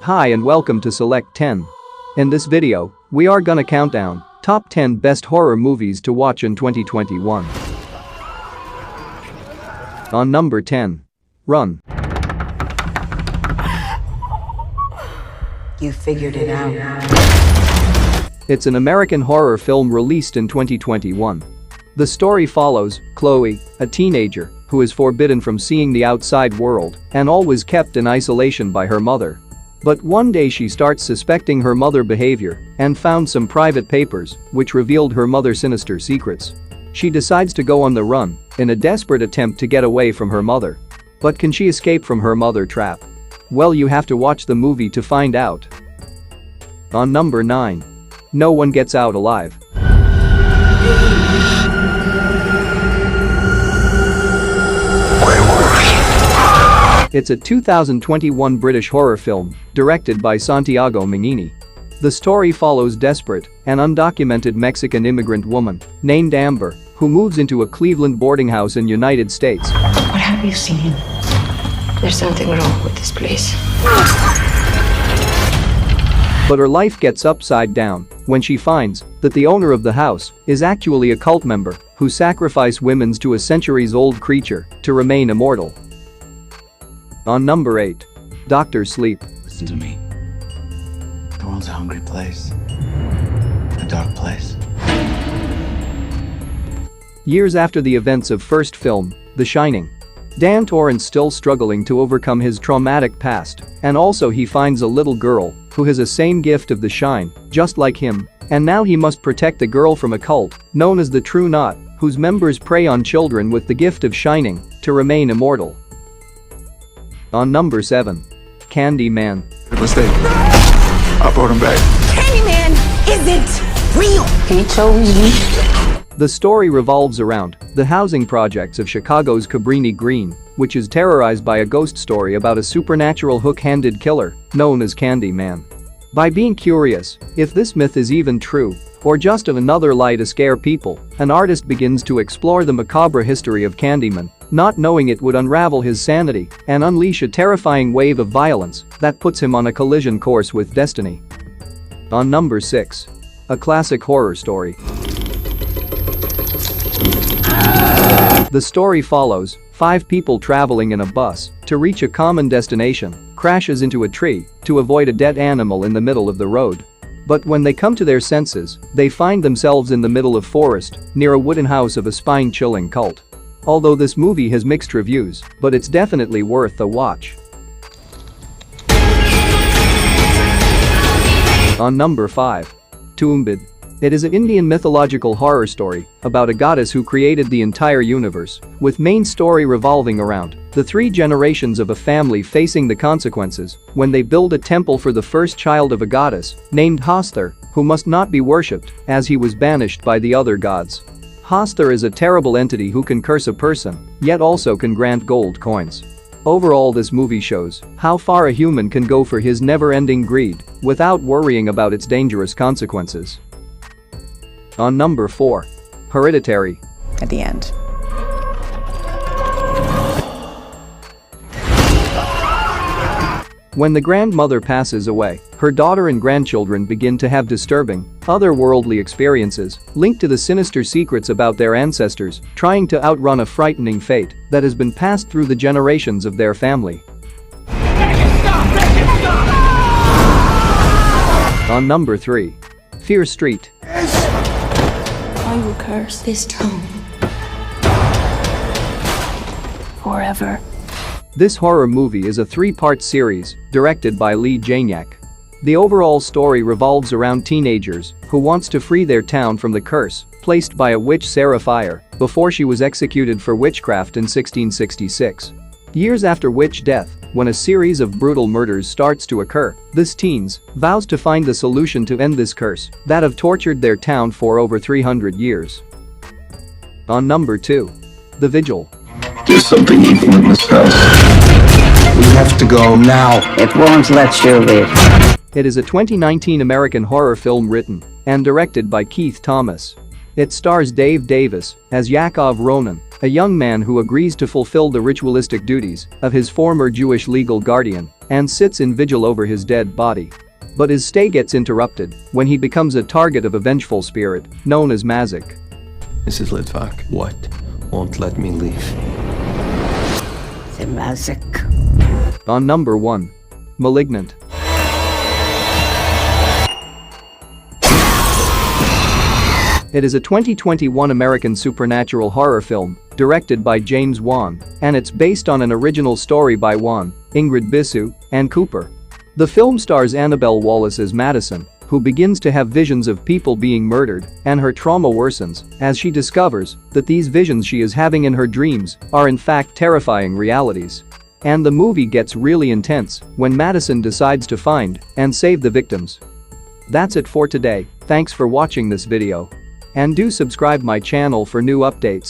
Hi and welcome to Select 10. In this video, we are gonna count down top 10 best horror movies to watch in 2021. On number 10. Run. You figured it out. It's an American horror film released in 2021. The story follows Chloe, a teenager who is forbidden from seeing the outside world and always kept in isolation by her mother. But one day she starts suspecting her mother's behavior and found some private papers which revealed her mother's sinister secrets. She decides to go on the run in a desperate attempt to get away from her mother. But can she escape from her mother trap? Well, you have to watch the movie to find out. On number 9. No One Gets Out Alive. It's a 2021 British horror film directed by Santiago Mignini. The story follows desperate and undocumented Mexican immigrant woman named Amber who moves into a Cleveland boarding house in United States. What have you seen? There's something wrong with this place. But her life gets upside down when she finds that the owner of the house is actually a cult member who sacrificed women to a centuries-old creature to remain immortal. On number 8. Dr. Sleep. Listen to me. The world's a hungry place. A dark place. Years after the events of first film, The Shining, Dan Torrance still struggling to overcome his traumatic past, and also he finds a little girl who has the same gift of the shine, just like him, and now he must protect the girl from a cult known as the True Knot, whose members prey on children with the gift of shining to remain immortal. On number 7. Candyman. Mistake. I brought him back. Candyman isn't real! He chose you. The story revolves around the housing projects of Chicago's Cabrini Green, which is terrorized by a ghost story about a supernatural hook-handed killer known as Candyman. By being curious if this myth is even true or just another lie to scare people, an artist begins to explore the macabre history of Candyman, not knowing it would unravel his sanity and unleash a terrifying wave of violence that puts him on a collision course with destiny. On number 6. A classic horror story. The story follows 5 people traveling in a bus to reach a common destination, crashes into a tree to avoid a dead animal in the middle of the road. But when they come to their senses, they find themselves in the middle of forest near a wooden house of a spine-chilling cult. Although this movie has mixed reviews, but it's definitely worth a watch. On number 5. TUMBBAD. It is an Indian mythological horror story about a goddess who created the entire universe, with main story revolving around the 3 generations of a family facing the consequences when they build a temple for the first child of a goddess named Hosthar, who must not be worshipped as he was banished by the other gods. Hosthar is a terrible entity who can curse a person, yet also can grant gold coins. Overall, this movie shows how far a human can go for his never-ending greed without worrying about its dangerous consequences. On number 4. Hereditary. At the end. When the grandmother passes away, her daughter and grandchildren begin to have disturbing, otherworldly experiences linked to the sinister secrets about their ancestors, trying to outrun a frightening fate that has been passed through the generations of their family. On number 3. Fear Street. I will curse this town forever. This horror movie is a 3-part series directed by Lee Janiak. The overall story revolves around teenagers who wants to free their town from the curse placed by a witch, Sarah Fire, before she was executed for witchcraft in 1666. Years after witch death, when a series of brutal murders starts to occur, this teens vows to find the solution to end this curse that have tortured their town for over 300 years. On number 2. The Vigil. There's something evil in this house. We have to go now. It won't let you live. It is a 2019 American horror film written and directed by Keith Thomas. It stars Dave Davis as Yaakov Ronan, a young man who agrees to fulfill the ritualistic duties of his former Jewish legal guardian and sits in vigil over his dead body. But his stay gets interrupted when he becomes a target of a vengeful spirit known as Mazik. Mrs. Litvak, what won't let me leave? The magic. On number 1. Malignant. It is a 2021 American supernatural horror film directed by James Wan, and it's based on an original story by Wan, Ingrid Bisu, and Cooper. The film stars Annabelle Wallace as Madison, who begins to have visions of people being murdered, and her trauma worsens as she discovers that these visions she is having in her dreams are in fact terrifying realities. And the movie gets really intense when Madison decides to find and save the victims. That's it for today. Thanks for watching this video. And do subscribe my channel for new updates.